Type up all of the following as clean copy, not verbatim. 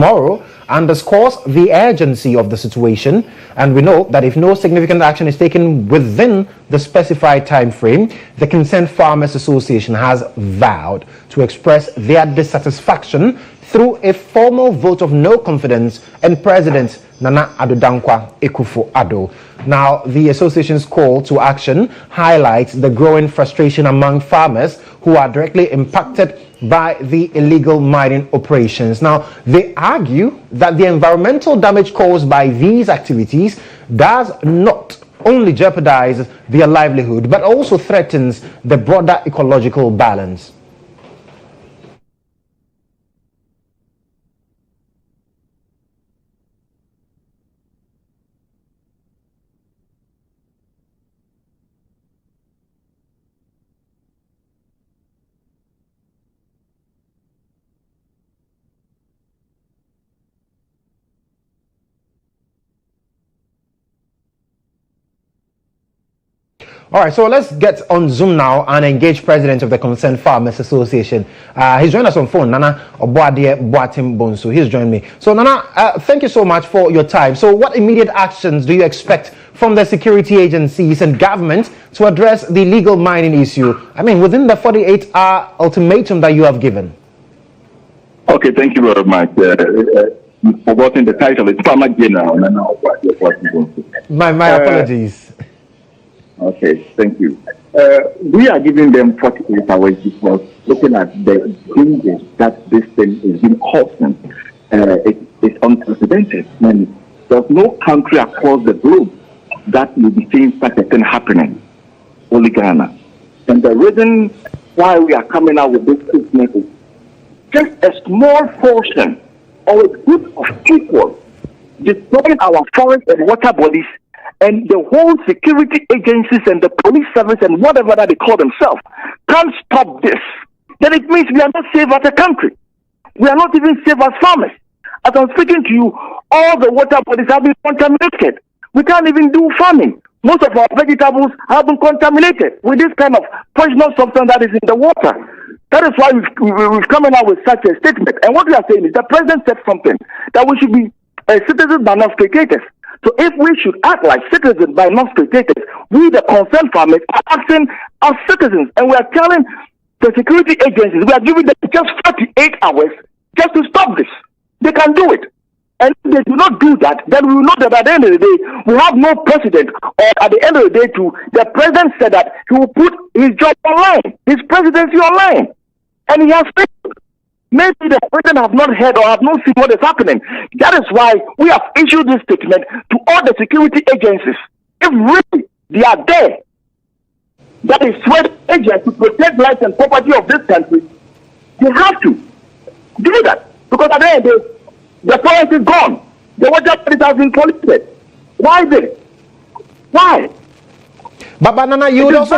Tomorrow underscores the urgency of the situation, and we know that if no significant action is taken within the specified time frame, the Concerned Farmers Association has vowed to express their dissatisfaction through a formal vote of no confidence in President Nana Addo Dankwa Akufo-Addo. Now, the association's call to action highlights the growing frustration among farmers who are directly impacted by the illegal mining operations. Now, they argue that the environmental damage caused by these activities does not only jeopardize their livelihood, but also threatens the broader ecological balance. All right, so let's get on Zoom now and engage President of the Concerned Farmers Association. He's joined us on phone, Nana Obuadie Boatim Bonsu. He's joined me. So, Nana, thank you so much for your time. So, what immediate actions do you expect from the security agencies and government to address the illegal mining issue? I mean, within the 48-hour ultimatum that you have given. Okay, thank you very much. You've forgotten the title. It's Farmer General. Nana Obuadie Boatim Bonsu. My apologies. Okay, thank you. We are giving them 48 hours because looking at the dangers that this thing is being causing, it's unprecedented. And there's no country across the globe that will be seeing such a thing happening. Only Ghana. And the reason why we are coming out with this statement is just a small portion or a group of people destroying our forests and water bodies, and the whole security agencies and the police service and whatever that they call themselves can't stop this, then it means we are not safe as a country. We are not even safe as farmers. As I'm speaking to you, all the water bodies have been contaminated. We can't even do farming. Most of our vegetables have been contaminated with this kind of poisonous substance that is in the water. That is why we've come out with such a statement. And what we are saying is the president said something, that we should be citizens but not spectators. So if we should act like citizens by not spectators, we, the concerned farmers, are acting as citizens. And we are telling the security agencies, we are giving them just 48 hours just to stop this. They can do it. And if they do not do that, then we will know that at the end of the day, we have no precedent. Or at the end of the day, too, the president said that he will put his job online, his presidency online. And he has failed. Maybe the president have not heard or have not seen what is happening. That is why we have issued this statement to all the security agencies. If really they are there, that is sweat agents to protect life and property of this country, they have to do that. Because at the end of the day, the forest is gone. The water bodies have been polluted. Why then? Why? But Nana, you would also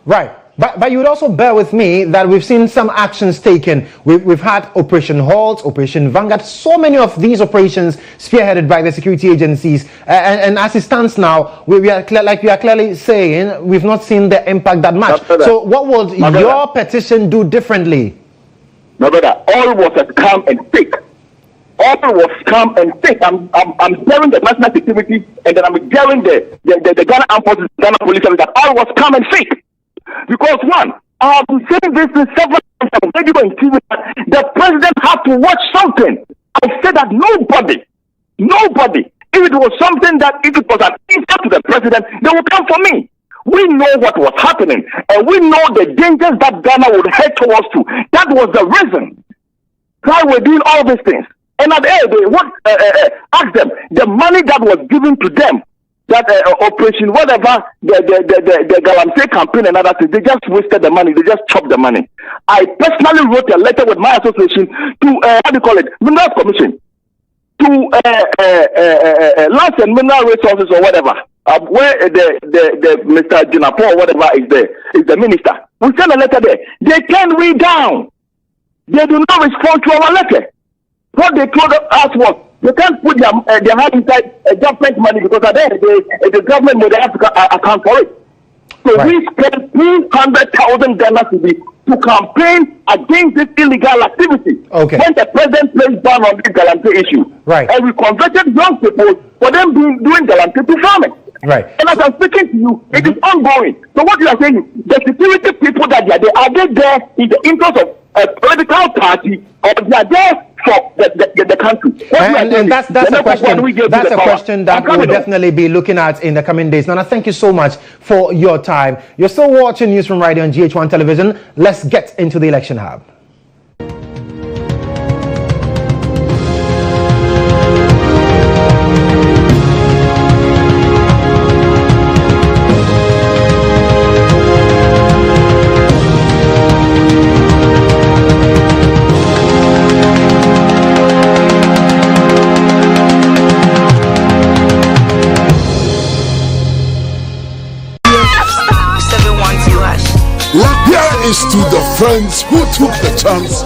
right. But you would also bear with me that we've seen some actions taken. We've had Operation Halt, Operation Vanguard, so many of these operations spearheaded by the security agencies. And as it stands now, we are clearly saying we've not seen the impact that much. So what would your petition do differently? My brother, all was a scam and fake. All was scam and fake. I'm hearing the national security, and then I'm hearing the Ghana Armed Forces, Ghana Police Service, that all was scam and fake. Because one, I have been saying this in several times on radio and TV, that the president had to watch something. I said that nobody, if it was something that if it was an insult to the president, they would come for me. We know what was happening, and we know the dangers that Ghana would head towards to. That was the reason why we're doing all these things. And at the end of the day, ask them, the money that was given to them, that operation, whatever, the Galamsey campaign and other things, they just wasted the money, they just chopped the money. I personally wrote a letter with my association to, Minerals Commission, to Lands and Mineral Resources or whatever, where the Mr. Jinapo or whatever is the minister. We sent a letter there. They turned me down. They do not respond to our letter. What they told us was, you can't put their hand inside government money because at the end of the day, the government will have to account for it. So we spent 300,000 Ghana to be to campaign against this illegal activity. Okay. When the president placed ban on this guarantee issue, Right. and we converted young people for them doing guarantee to farming. Right. And as I'm speaking to you, it is ongoing. So what you are saying is the security people that are they there in the interest of a political party, or they are there for the country? And that's a question. That's a question that we'll definitely be looking at in the coming days. Nana, thank you so much for your time. You're still watching News from Radio on GH1 television. Let's get into the election hub. Here is to the friends who took the chance.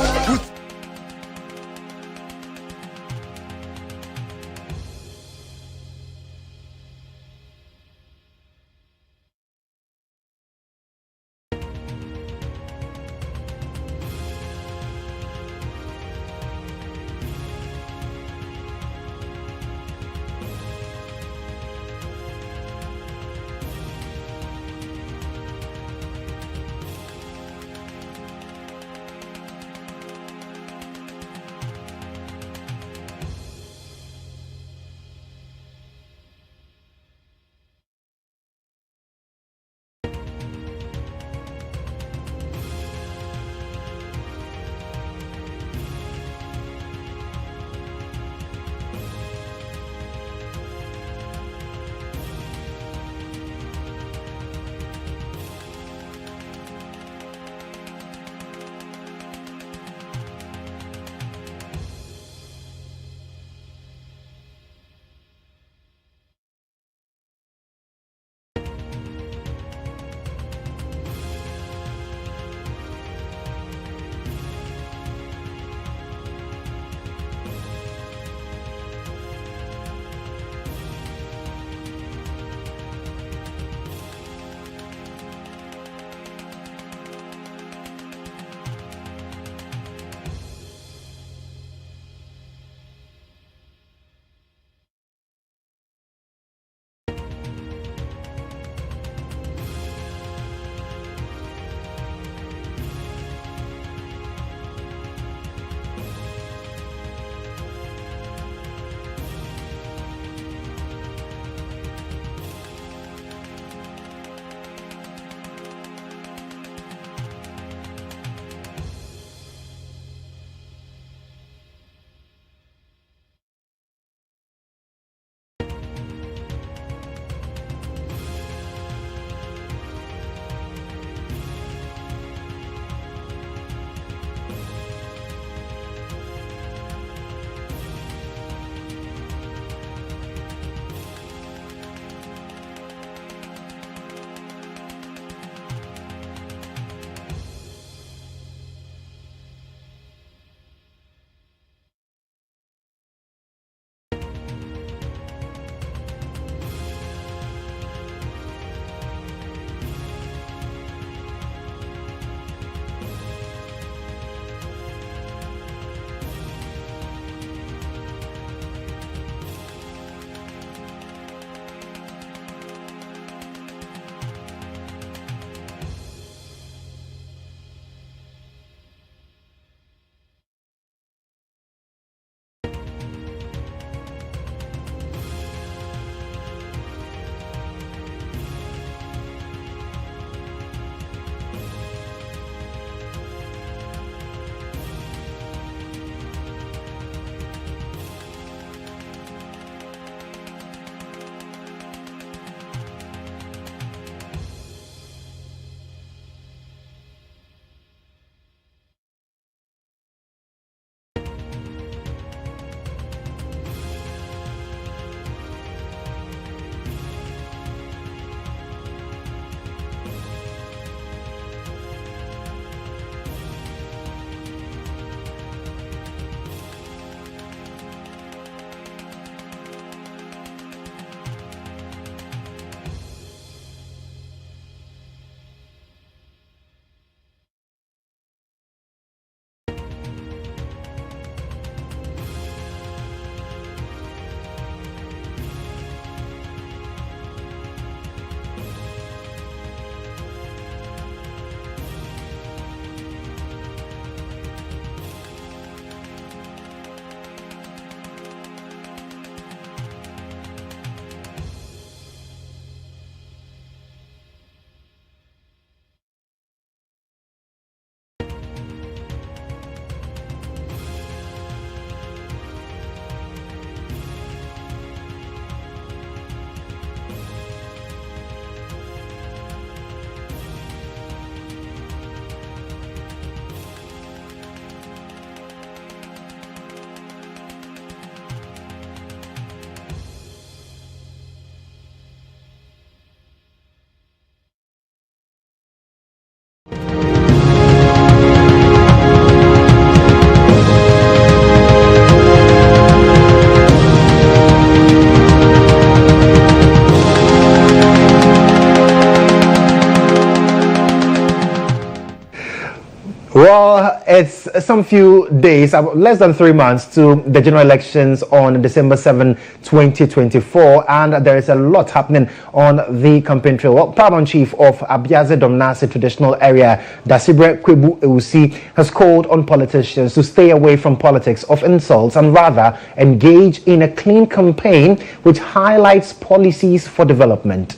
Well, it's some few days, less than 3 months to the general elections on December 7, 2024, and there is a lot happening on the campaign trail. Well, Paramount Chief of Abiadze Domnase Traditional Area, Dasibre Kwebu Ewusi, has called on politicians to stay away from politics of insults and rather engage in a clean campaign which highlights policies for development.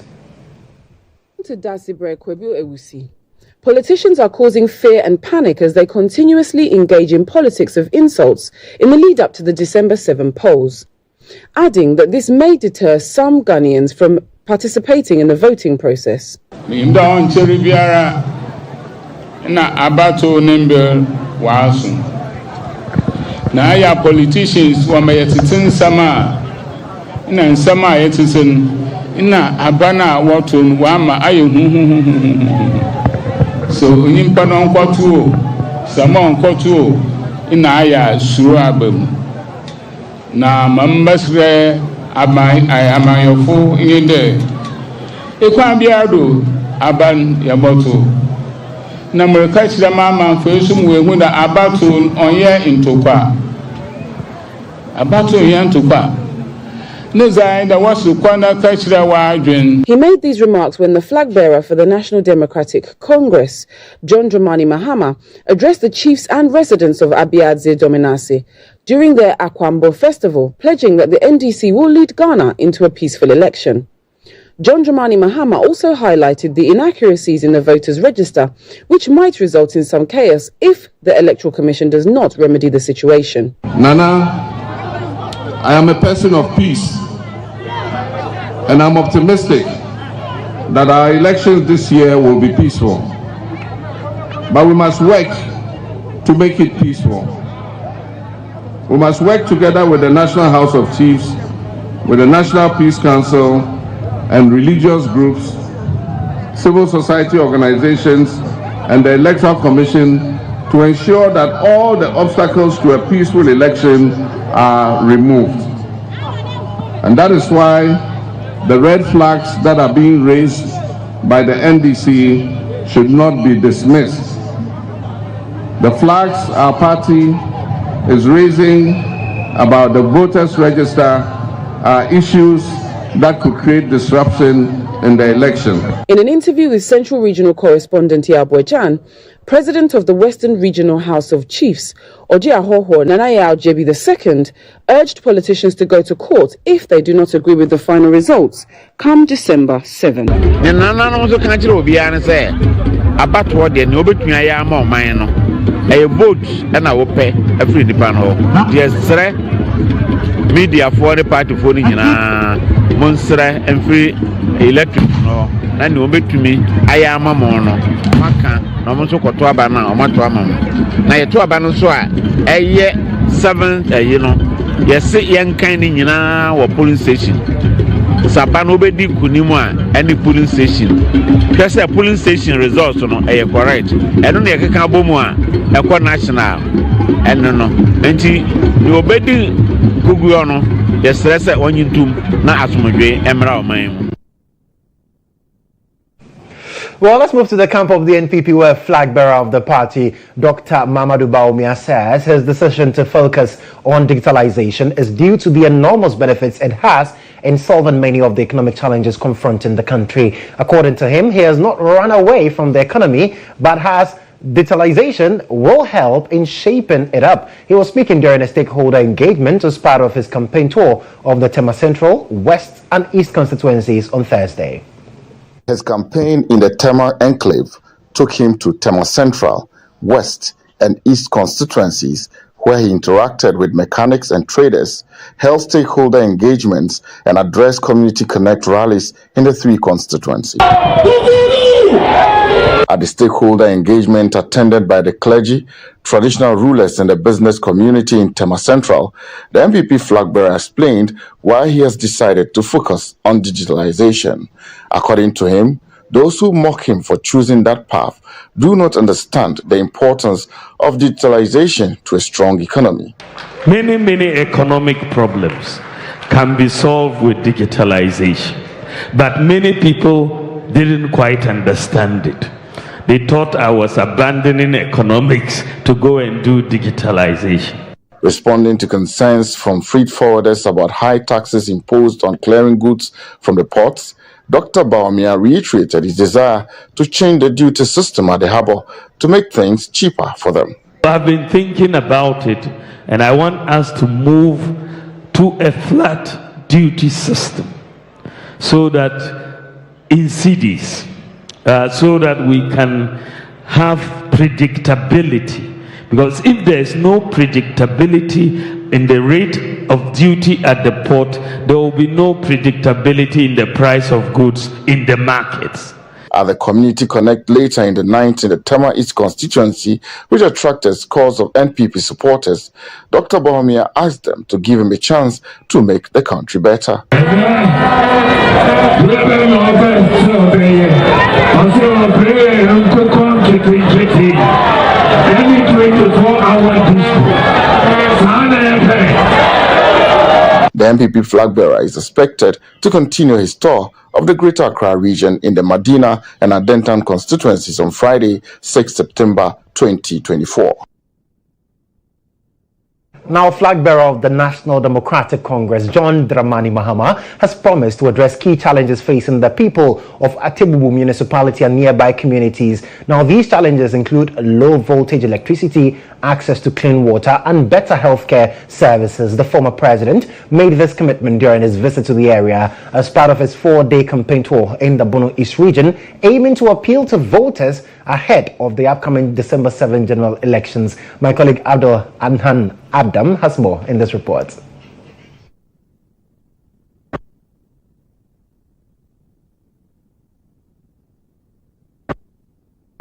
To Dasibre Kwebu Ewusi. Politicians are causing fear and panic as they continuously engage in politics of insults in the lead up to the December 7 polls, adding that this may deter some Ghanaians from participating in the voting process. Politicians so nimpa no nkwoto sama nkwoto ina aya suru abam na mambasre amayofo inde ekwa biado aban yaboto na mreka chira mama fesu muwe da abato onye ntokwa abato onye ntokwa. He made these remarks when the flag bearer for the National Democratic Congress, John Dramani Mahama, addressed the chiefs and residents of Abiadze Domnase during their Akwambo festival, pledging that the NDC will lead Ghana into a peaceful election. John Dramani Mahama also highlighted the inaccuracies in the voters' register, which might result in some chaos if the Electoral Commission does not remedy the situation. Nana, I am a person of peace, and I'm optimistic that our elections this year will be peaceful. But we must work to make it peaceful. We must work together with the National House of Chiefs, with the National Peace Council, and religious groups, civil society organizations, and the Electoral Commission to ensure that all the obstacles to a peaceful election are removed. And that is why the red flags that are being raised by the NDC should not be dismissed. The flags our party is raising about the voters' register are issues that could create disruption in the election. In an interview with Central Regional Correspondent GHOne, President of the Western Regional House of Chiefs, GHOne Nanaya Aljebi II, urged politicians to go to court if they do not agree with the final results come December 7. Media for the party for the Mensah and free electric no, and you bet to me, I am a mono. Maka, no one so called Tuabana or Matuamam. Now, your Tuabano soa, a year 7, you know, yes, young kind in or polling station. Sabano Bedi Kunima, any polling station. Just a polling station results on a correct. I don't think I can boom a quad national. And no, and you obey Guguano, yes, let's say on YouTube, not as much Emerald Mine. Well, let's move to the camp of the NPP, where flag bearer of the party, Dr. Mamadou Bawumia, says his decision to focus on digitalization is due to the enormous benefits it has in solving many of the economic challenges confronting the country. According to him, he has not run away from the economy, but has digitalization will help in shaping it up. He was speaking during a stakeholder engagement as part of his campaign tour of the Tema Central, West and East constituencies on Thursday. His campaign in the Tema enclave took him to Tema Central, West and East constituencies, where he interacted with mechanics and traders, held stakeholder engagements and addressed community connect rallies in the 3 constituencies. At the stakeholder engagement attended by the clergy, traditional rulers and the business community in Tema Central, the MPP flag bearer explained why he has decided to focus on digitalization. According to him, those who mock him for choosing that path do not understand the importance of digitalization to a strong economy. Many economic problems can be solved with digitalization, but many people didn't quite understand it. They thought I was abandoning economics to go and do digitalization. Responding to concerns from freight forwarders about high taxes imposed on clearing goods from the ports, Dr. Bawumia reiterated his desire to change the duty system at the harbour to make things cheaper for them. I've been thinking about it, and I want us to move to a flat duty system so that in cities, so that we can have predictability. Because if there is no predictability in the rate of duty at the port, there will be no predictability in the price of goods in the markets. At the Community Connect later in the night in the Tema East constituency, which attracted scores of NPP supporters, Dr. Bawumia asked them to give him a chance to make the country better. The MPP flag bearer is expected to continue his tour of the Greater Accra region in the Medina and Adentan constituencies on Friday, 6 September 2024. Now, flag bearer of the National Democratic Congress, John Dramani Mahama, has promised to address key challenges facing the people of Atibubu municipality and nearby communities. Now, these challenges include low voltage electricity, access to clean water, and better healthcare services. The former president made this commitment during his visit to the area as part of his 4-day campaign tour in the Bono East region, aiming to appeal to voters ahead of the upcoming December 7 general elections. My colleague Abdul Anhan Adam has more in this report.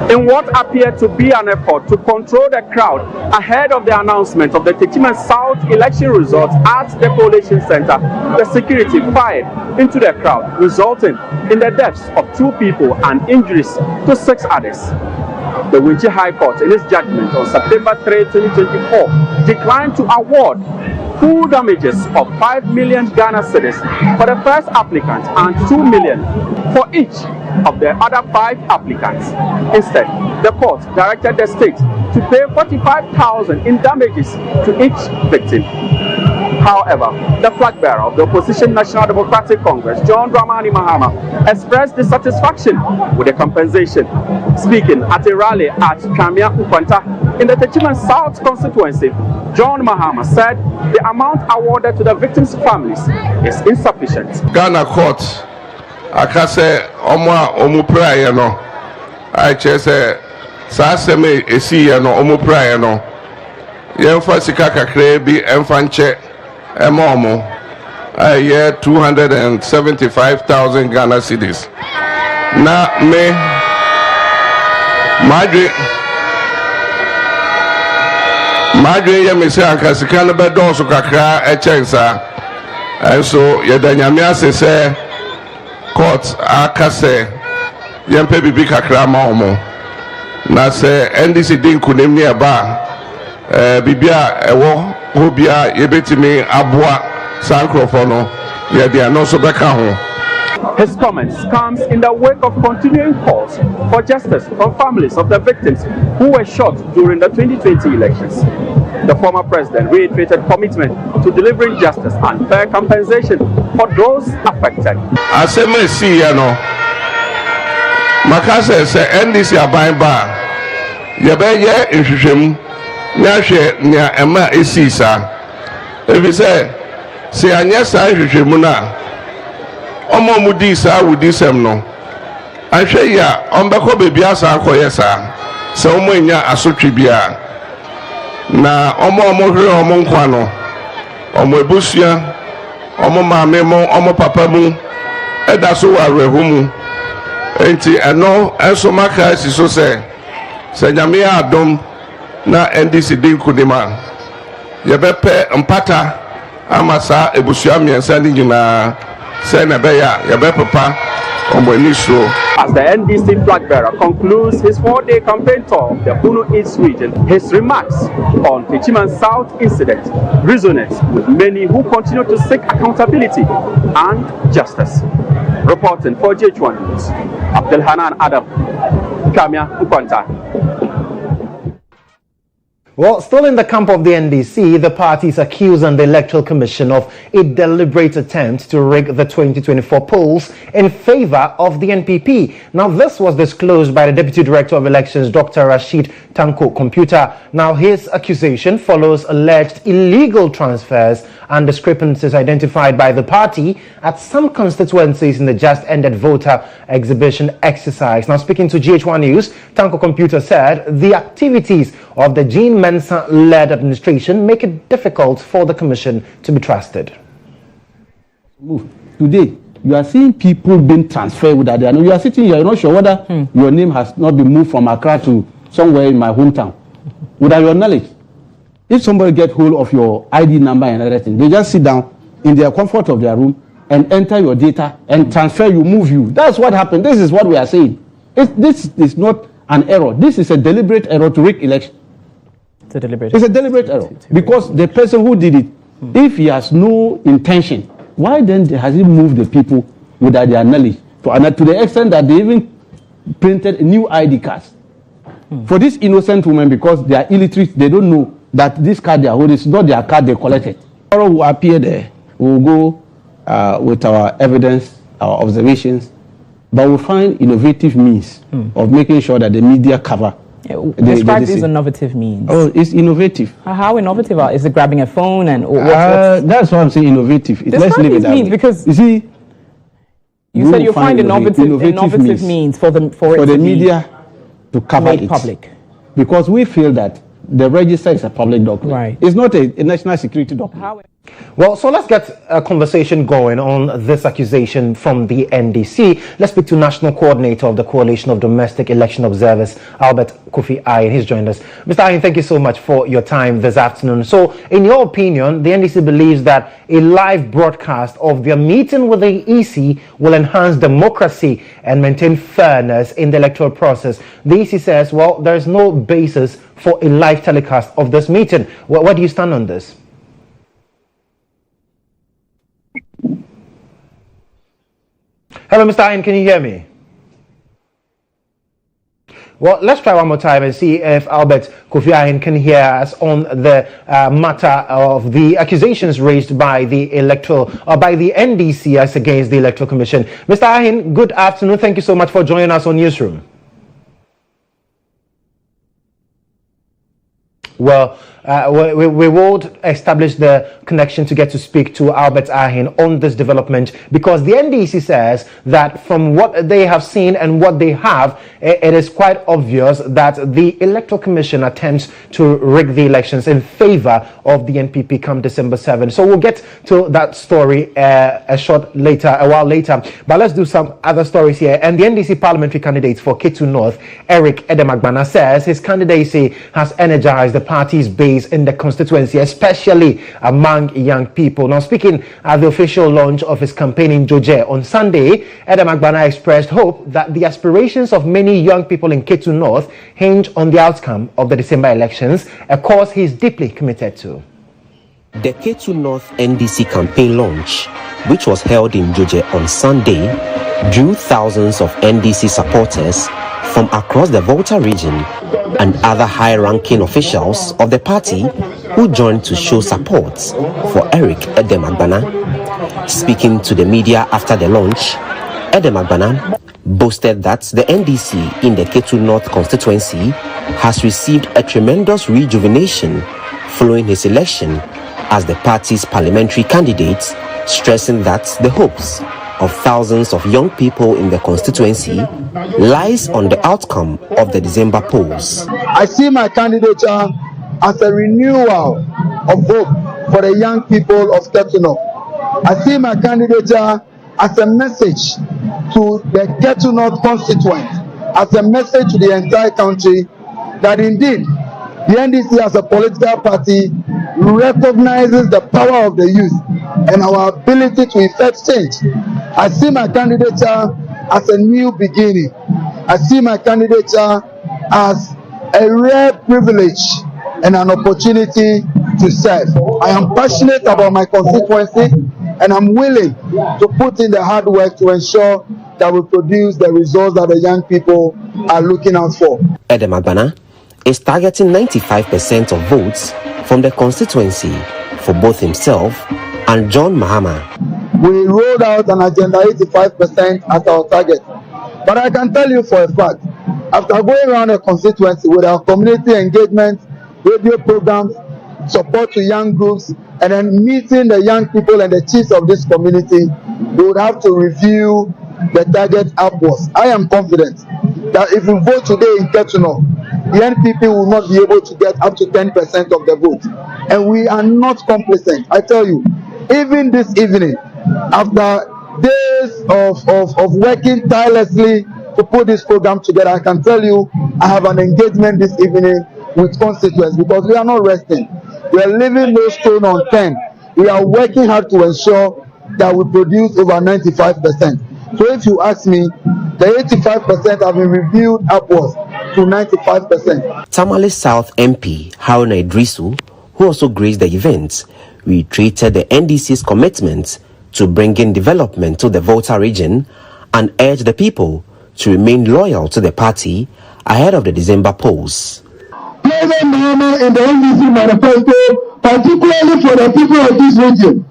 In what appeared to be an effort to control the crowd ahead of the announcement of the Techiman South election results at the collation center, the security fired into the crowd, resulting in the deaths of 2 people and injuries to 6 others. The Winchi High Court, in its judgment on September 3, 2024, declined to award full damages of 5 million Ghana cedis for the first applicant and 2 million for each of the other 5 applicants. Instead, the court directed the state to pay 45,000 in damages to each victim. However, the flag bearer of the opposition National Democratic Congress, John Dramani Mahama, expressed dissatisfaction with the compensation. Speaking at a rally at Kamia Ukwanta in the Techiman South constituency, John Mahama said the amount awarded to the victims' families is insufficient. Ghana court, akase omu prayer no, I say saseme esi no omu prayer no. Yemfa sika kakre bi emfanche emomo a year 275,000 Ghana cedis. Na me Madre ya me se anka sika no bedo so kakra echensa. Enso ye danyame asese court akase yempe bibi kakra ma omo. Na se NDC din kunim ne ba bibia ewo hobia yebetimi aboa sankrofo no ye dia no so beka ho. His comments comes in the wake of continuing calls for justice from families of the victims who were shot during the 2020 elections. The former president reiterated commitment to delivering justice and fair compensation for those affected. Aseme si ya no makase se NDC aban ba yebeye nhwehwem nyahwe nya ema esisa ebi se anya sa nhwehwemu na omo mudi sa wudi sem no ahwe ya ombeko bebi asa akoye sa se omo nya asotwe bia na omo hwe omo nkwa no omo ebusua omo maame mo omo papa mu eda so wa rehumu enti eno enso maka si so se nyame adom na NDC din kudima yebepe mpata amasa ebusua miensa ni nyina Send a bear, your papa, or my show. As the NDC flag bearer concludes his 4-day campaign tour of the Bono East region, his remarks on Techiman South incident resonate with many who continue to seek accountability and justice. Reporting for GHOne News, Abdelhanan Adam, Kamia Ukwanta. Well, still in the camp of the NDC, the party is accusing the Electoral Commission of a deliberate attempt to rig the 2024 polls in favor of the NPP. Now, this was disclosed by the Deputy Director of Elections, Dr. Rashid Tanko Computer. Now, his accusation follows alleged illegal transfers and discrepancies identified by the party at some constituencies in the just-ended voter exhibition exercise. Now, speaking to GHOne News, Tanko Computer said the activities of the Mensah-led administration make it difficult for the commission to be trusted. Today, you are seeing people being transferred without their name. You are sitting here, you're not sure whether your name has not been moved from Accra to somewhere in my hometown without your knowledge. If somebody gets hold of your ID number and everything, they just sit down in their comfort of their room and enter your data and transfer you, move you. That's what happened. This is what we are saying. This is not an error. This is a deliberate error to rig election. It's a deliberate error because the person who did it, if he has no intention, why then has he moved the people without their knowledge? To the extent that they even printed new ID cards. For this innocent woman, because they are illiterate, they don't know that this card they are holding is not their card they collected. Tomorrow will appear there. We will go with our evidence, our observations, but we'll find innovative means of making sure that the media cover. Describe these innovative means. Oh, it's innovative. How innovative is it? Grabbing a phone and that's why I'm saying innovative. Let's leave it that means way. Because you see, you said you'll find innovative means for the media to cover it public, because we feel that the register is a public document. Right. It's not a national security document. Well, so let's get a conversation going on this accusation from the NDC. Let's speak to National Coordinator of the Coalition of Domestic Election Observers, Albert Kofi Ayin. He's joined us. Mr. Ayin, thank you so much for your time this afternoon. So, in your opinion, the NDC believes that a live broadcast of their meeting with the EC will enhance democracy and maintain fairness in the electoral process. The EC says, well, there is no basis for a live telecast of this meeting. Where do you stand on this? Hello, Mr. Ayin, can you hear me? Well, let's try one more time and see if Albert Kofi Ayin can hear us on the matter of the accusations raised by the by the NDC as against the Electoral Commission. Mr. Ayin, good afternoon. Thank you so much for joining us on Newsroom. Well, we will establish the connection to get to speak to Albert Ayin on this development, because the NDC says that from what they have seen and what they have, it is quite obvious that the Electoral Commission attempts to rig the elections in favor of the NPP come December 7. So we'll get to that story a while later. But let's do some other stories here. And the NDC parliamentary candidate for Ketu North, Eric Edemagbana, says his candidacy has energized the party's base in the constituency, especially among young people. Now, speaking at the official launch of his campaign in Joje on Sunday, Edemagbana expressed hope that the aspirations of many young people in Ketu North hinge on the outcome of the December elections, a cause he is deeply committed to. The Ketu North NDC campaign launch, which was held in Joje on Sunday, drew thousands of NDC supporters from across the Volta region and other high-ranking officials of the party who joined to show support for Eric Edemagbana. Speaking to the media after the launch, Edemagbana boasted that the NDC in the Ketu North constituency has received a tremendous rejuvenation following his election as the party's parliamentary candidate, stressing that the hopes of thousands of young people in the constituency lies on the outcome of the December polls. I see my candidature as a renewal of hope for the young people of Ketu North. I see my candidature as a message to the Ketu North constituent, as a message to the entire country that indeed the NDC as a political party recognizes the power of the youth and our ability to effect change. I see my candidature as a new beginning. I see my candidature as a rare privilege and an opportunity to serve. I am passionate about my constituency, and I'm willing to put in the hard work to ensure that we produce the results that the young people are looking out for. Edem Agbana is targeting 95% of votes from the constituency for both himself and GHOne Mahama. We rolled out an agenda 85% as our target. But I can tell you for a fact, after going around a constituency with our community engagement, radio programs, support to young groups, and then meeting the young people and the chiefs of this community, we would have to review the target upwards. I am confident that if we vote today in Kodjo, the NPP will not be able to get up to 10% of the vote. And we are not complacent. I tell you, even this evening, after days of working tirelessly to put this program together, I can tell you I have an engagement this evening with constituents because we are not resting. We are leaving no stone unturned. We are working hard to ensure that we produce over 95%. So if you ask me, the 85% have been reviewed upwards to 95%. Tamale South MP Haruna Idrisu, who also graced the event, reiterated the NDC's commitment to bringing development to the Volta region and urged the people to remain loyal to the party ahead of the December polls. President Mahama in the NDC manifesto, particularly for the people of this region.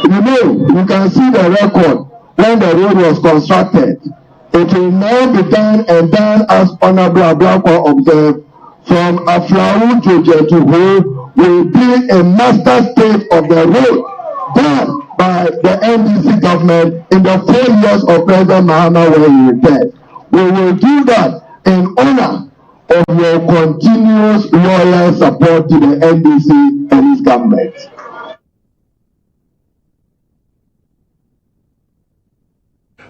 You can see the record when the road was constructed. It will now be done and done as Honorable Ablakwa observed, from Aflau to GHOne will be a master state of the road done by the NDC government in the 4 years of President Mahama when he returned. We will do that in honor of your continuous loyal support to the NDC and its government.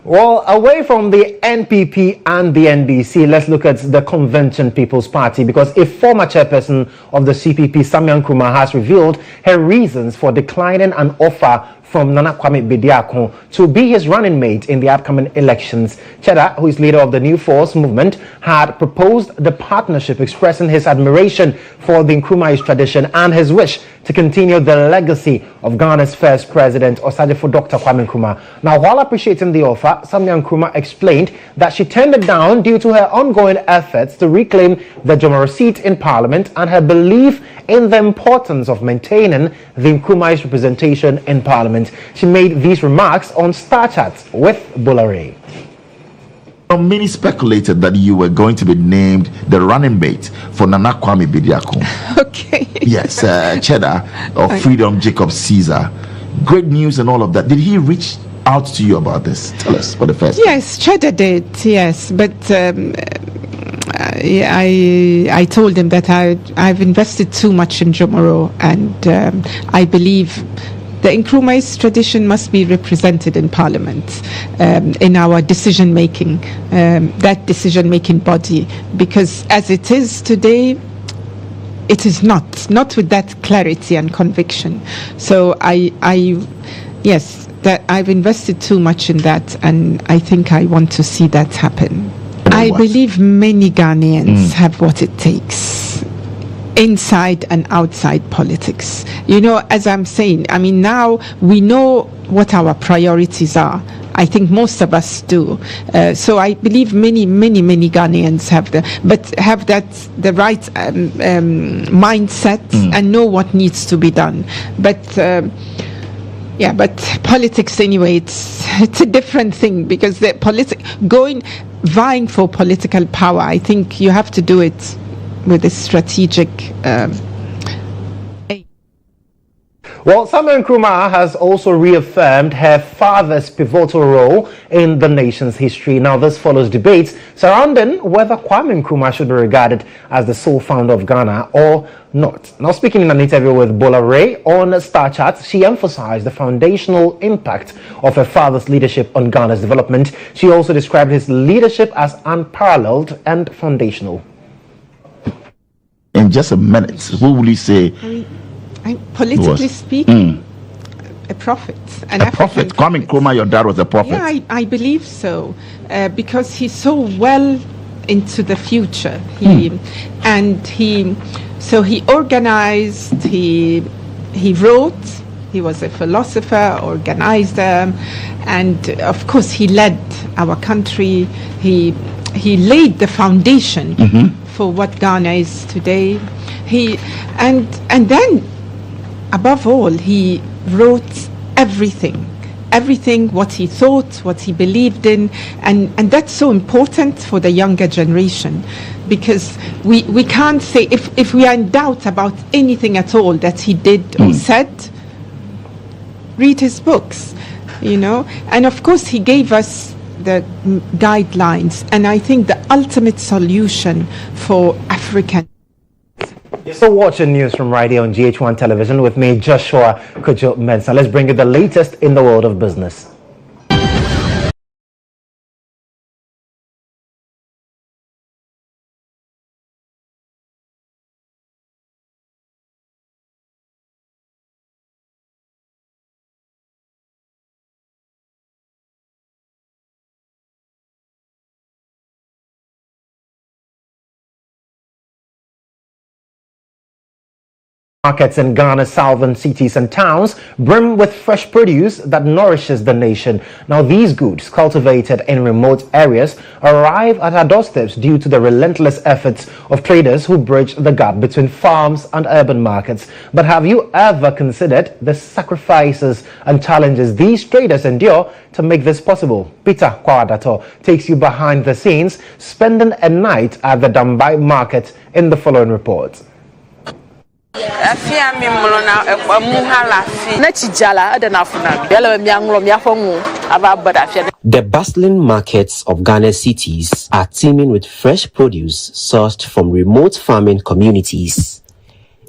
Well, away from the NPP and the NDC, let's look at the Convention People's Party, because a former chairperson of the CPP, Samia Nkrumah, has revealed her reasons for declining an offer from Nana Kwame Bediako to be his running mate in the upcoming elections. Cheddar, who is leader of the New Force movement, had proposed the partnership, expressing his admiration for the Nkrumah's tradition and his wish to continue the legacy of Ghana's first president, Osagyefo Dr. Kwame Nkrumah. Now, while appreciating the offer, Samia Nkrumah explained that she turned it down due to her ongoing efforts to reclaim the Jomoro seat in Parliament and her belief in the importance of maintaining the Nkrumah's representation in Parliament. She made these remarks on Star Chat with Bolare. Many speculated that you were going to be named the running mate for Nana Kwame Bediako. Okay. Yes, Cheddar of Freedom Jacob Caesar. Great news and all of that. Did he reach out to you about this? Tell us for the first. Yes, Cheddar did. Yes, but I told him that I've invested too much in Jomoro, and I believe the Nkrumah's tradition must be represented in Parliament, in our decision-making, that decision-making body, because as it is today, it is not with that clarity and conviction. So yes, that I've invested too much in that, and I think I want to see that happen. I believe many Ghanaians have what it takes, inside and outside politics. You know, as I'm saying, I mean, now we know what our priorities are. I think most of us do. So I believe many Ghanaians have the right mindset and know what needs to be done. But but politics anyway, it's a different thing, because vying for political power, I think you have to do it with a strategic Well, Samia Nkrumah has also reaffirmed her father's pivotal role in the nation's history. Now, this follows debates surrounding whether Kwame Nkrumah should be regarded as the sole founder of Ghana or not. Now, speaking in an interview with Bola Ray on Star Chat, she emphasized the foundational impact of her father's leadership on Ghana's development. She also described his leadership as unparalleled and foundational. In just a minute, what will you say? Politically speaking, a prophet. A prophet? Kwame Nkrumah, your dad was a prophet? Yeah, I believe so, because he saw well into the future. He organized, he wrote, he was a philosopher, organizer, and of course he led our country. He laid the foundation for what Ghana is today. And then above all, he wrote everything, what he thought, what he believed in, and that's so important for the younger generation, because we can't say, if we are in doubt about anything at all that he did or said, read his books, and of course he gave us the guidelines, and I think the ultimate solution for African. You're still watching news from right here on GHOne television with me, Joshua Kodjo Mensah. Let's bring you the latest in the world of business. Markets in Ghana's southern cities and towns brim with fresh produce that nourishes the nation. Now, these goods, cultivated in remote areas, arrive at our doorsteps due to the relentless efforts of traders who bridge the gap between farms and urban markets. But have you ever considered the sacrifices and challenges these traders endure to make this possible? Peter Kwadato takes you behind the scenes, spending a night at the Dambai market in the following report. The bustling markets of Ghana's cities are teeming with fresh produce sourced from remote farming communities.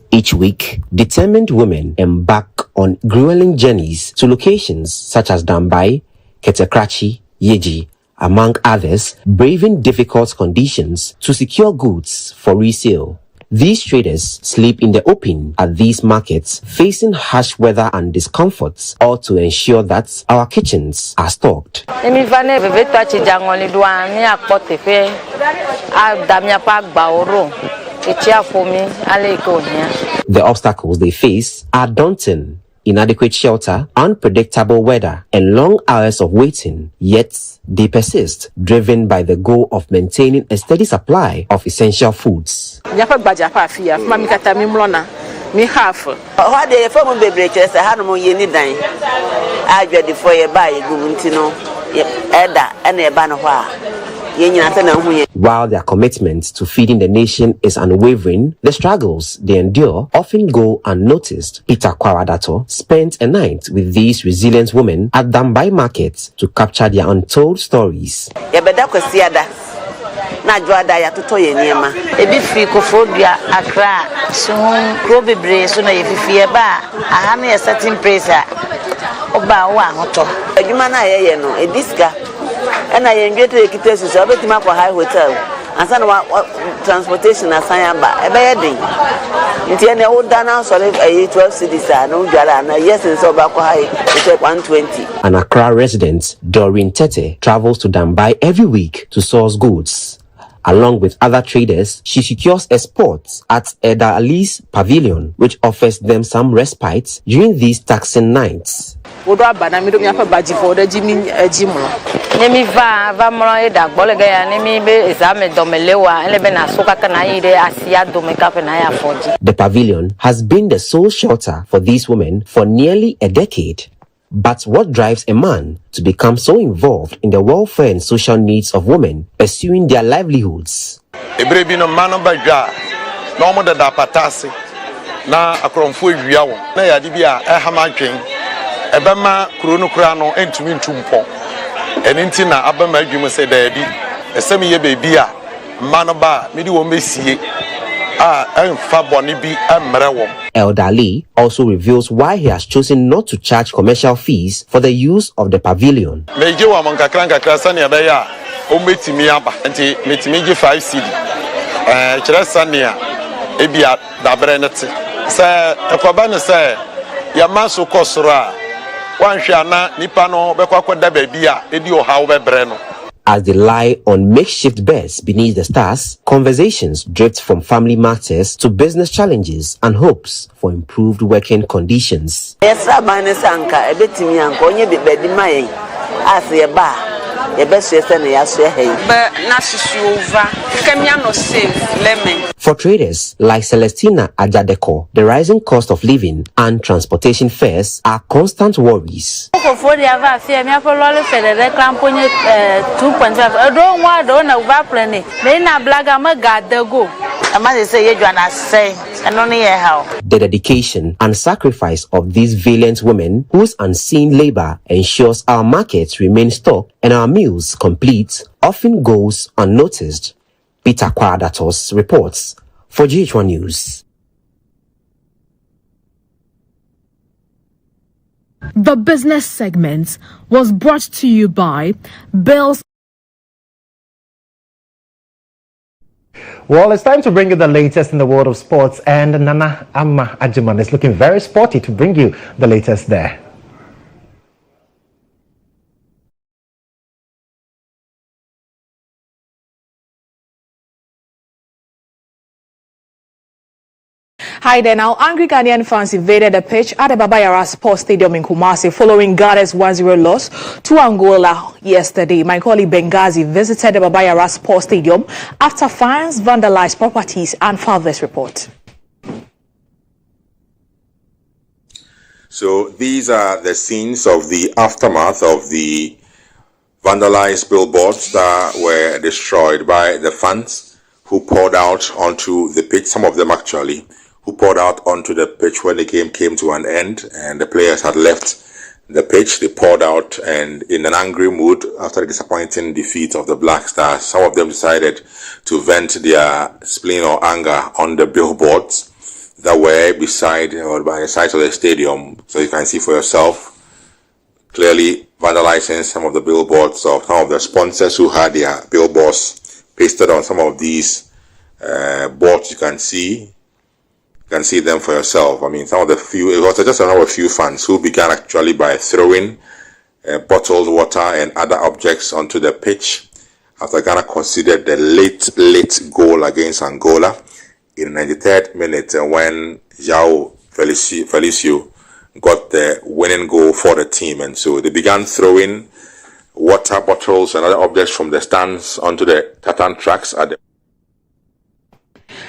Each week, determined women embark on grueling journeys to locations such as Dambai, Ketekrachi, Yeji, among others, braving difficult conditions to secure goods for resale. These traders sleep in the open at these markets, facing harsh weather and discomforts, all to ensure that our kitchens are stocked. The obstacles they face are daunting. Inadequate shelter, unpredictable weather, and long hours of waiting, yet they persist, driven by the goal of maintaining a steady supply of essential foods. While their commitment to feeding the nation is unwavering, the struggles they endure often go unnoticed. Peter Kwadato spent a night with these resilient women at Dambai Market to capture their untold stories. And I engage the kittens to a high hotel and some transportation as I am by a bedding. It's an old Dana, so a 12 cities, no Jala, yes, and so back high, 120. An Accra resident, Doreen Tete, travels to Dambai every week to source goods. Along with other traders, she secures exports at Eda Ali's pavilion, which offers them some respite during these taxing nights. The pavilion has been the sole shelter for these women for nearly a decade. But what drives a man to become so involved in the welfare and social needs of women pursuing their livelihoods? Elder Ali also reveals why he has chosen not to charge commercial fees for the use of the pavilion. As they lie on makeshift beds beneath the stars, conversations drift from family matters to business challenges and hopes for improved working conditions. For traders like Celestina Ajadeko, the rising cost of living and transportation fares are constant worries. The dedication and sacrifice of these valiant women, whose unseen labor ensures our markets remain stocked and our meals complete, often goes unnoticed. Peter Kwadatos reports for GHOne News. The business segment was brought to you by Bills. Well, it's time to bring you the latest in the world of sports, and Nana Ama Ajiman is looking very sporty to bring you the latest there. Hi there. Now, angry Ghanaian fans invaded the pitch at the Baba Yara Sports Stadium in Kumasi following Ghana's 1-0 loss to Angola yesterday. My colleague Benghazi visited the Baba Yara Sports Stadium after fans vandalized properties and filed this report. So these are the scenes of the aftermath of the vandalized billboards that were destroyed by the fans who poured out onto the pitch, some of them actually, who poured out onto the pitch when the game came to an end and the players had left the pitch. They poured out, and in an angry mood after the disappointing defeat of the Black Stars, some of them decided to vent their spleen or anger on the billboards that were beside or by the side of the stadium. So you can see for yourself, clearly vandalizing some of the billboards of some of the sponsors who had their billboards pasted on some of these boards. You can see them for yourself. I mean, some of the few, it was just another few fans who began actually by throwing bottled water and other objects onto the pitch after Ghana conceded the late goal against Angola in the 93rd minute when João Felicio got the winning goal for the team. And so they began throwing water bottles and other objects from the stands onto the tartan tracks at the.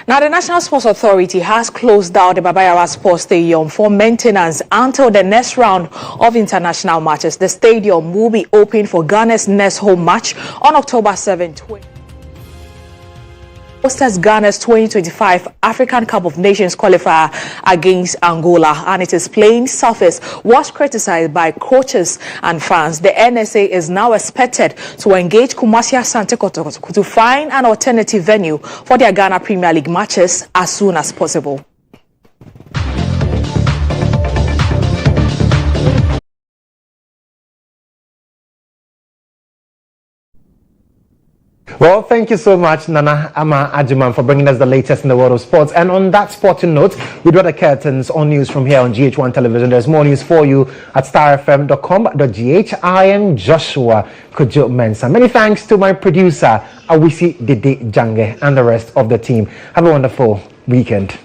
Now, the National Sports Authority has closed down the Baba Yara Sports Stadium for maintenance until the next round of international matches. The stadium will be open for Ghana's next home match on October 7, 2020. Hosted Ghana's 2025 African Cup of Nations qualifier against Angola, and its playing surface was criticized by coaches and fans. The NSA is now expected to engage Kumasi Asante Kotoko to find an alternative venue for their Ghana Premier League matches as soon as possible. Well, thank you so much, Nana Ama Ajiman, for bringing us the latest in the world of sports. And on that sporting note, we draw the curtains on news from here on GH1 Television. There's more news for you at starfm.com.gh. I am Joshua Kodjo Mensah. Many thanks to my producer, Awisi Dede Jange, and the rest of the team. Have a wonderful weekend.